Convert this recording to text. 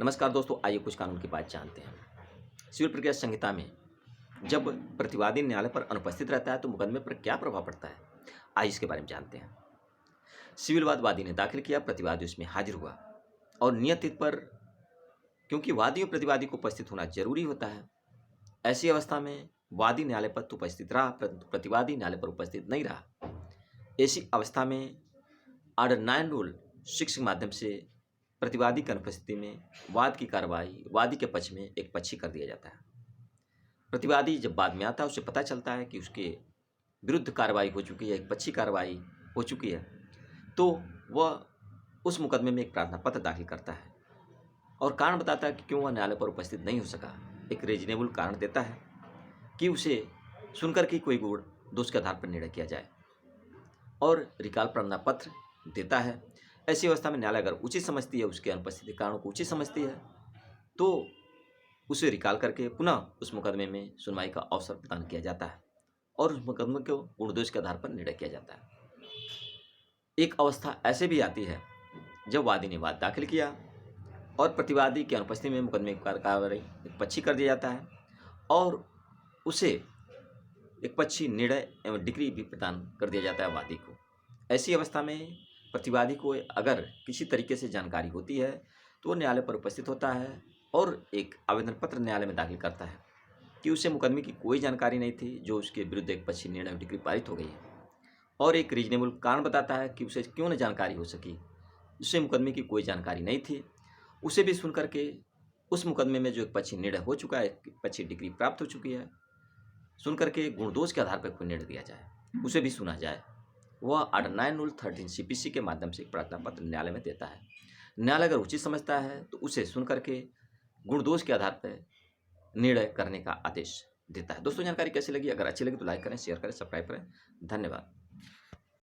नमस्कार दोस्तों, आइए कुछ कानून की बात जानते हैं। सिविल प्रक्रिया संहिता में जब प्रतिवादी न्यायालय पर अनुपस्थित रहता है तो मुकदमे पर क्या प्रभाव पड़ता है? आइए इसके बारे में जानते हैं। सिविल वाद वादी ने दाखिल किया, प्रतिवादी उसमें हाजिर हुआ और नियत तिथि पर, क्योंकि वादी और प्रतिवादी को उपस्थित होना जरूरी होता है, ऐसी अवस्था में वादी न्यायालय पर तो उपस्थित रहा, परंतु प्रतिवादी न्यायालय पर उपस्थित नहीं रहा। ऐसी अवस्था में ऑर्डर 9 रूल 6 के माध्यम से प्रतिवादी की अनुपस्थिति में वाद की कार्रवाई वादी के पक्ष में एक पक्षी कर दिया जाता है। प्रतिवादी जब बाद में आता है, उसे पता चलता है कि उसके विरुद्ध कार्रवाई हो चुकी है, एक पक्षी कार्रवाई हो चुकी है, तो वह उस मुकदमे में एक प्रार्थना पत्र दाखिल करता है और कारण बताता है कि क्यों वह न्यायालय पर उपस्थित नहीं हो सका। एक रीजनेबल कारण देता है कि उसे सुनकर के कोई गुण दोष के आधार पर निर्णय किया जाए और रिकाल प्रार्थना पत्र देता है। ऐसी अवस्था में न्यायालय अगर उचित समझती है, उसके अनुपस्थिति कारणों को उचित समझती है, तो उसे रिकाल करके पुनः उस मुकदमे में सुनवाई का अवसर प्रदान किया जाता है और उस मुकदमे को गुण दोष के आधार पर निर्णय किया जाता है। एक अवस्था ऐसे भी आती है जब वादी ने वाद दाखिल किया और प्रतिवादी की अनुपस्थिति में मुकदमे की कार्रवाई पक्षी कर दिया जाता है और उसे एक पक्षी निर्णय एवं डिग्री भी प्रदान कर दिया जाता है वादी को। ऐसी अवस्था में प्रतिवादी को अगर किसी तरीके से जानकारी होती है तो वो न्यायालय पर उपस्थित होता है और एक आवेदन पत्र न्यायालय में दाखिल करता है कि उसे मुकदमे की कोई जानकारी नहीं थी, जो उसके विरुद्ध एक पक्षी निर्णय डिग्री पारित हो गई है, और एक रीजनेबल कारण बताता है कि उसे क्यों न जानकारी हो सकी, उसे मुकदमे की कोई जानकारी नहीं थी। उसे भी सुन करके उस मुकदमे में जो एक पक्षी निर्णय हो चुका है, एक पक्षी डिग्री प्राप्त हो चुकी है, सुन करके गुण दोष के आधार पर कोई निर्णय दिया जाए, उसे भी सुना जाए। वह ऑर्डर 9 रूल 13 CPC के माध्यम से एक प्रार्थना पत्र न्यायालय में देता है। न्यायालय अगर उचित समझता है तो उसे सुन करके गुण दोष के आधार पर निर्णय करने का आदेश देता है। दोस्तों, जानकारी कैसी लगी? अगर अच्छी लगी तो लाइक करें, शेयर करें, सब्सक्राइब करें। धन्यवाद।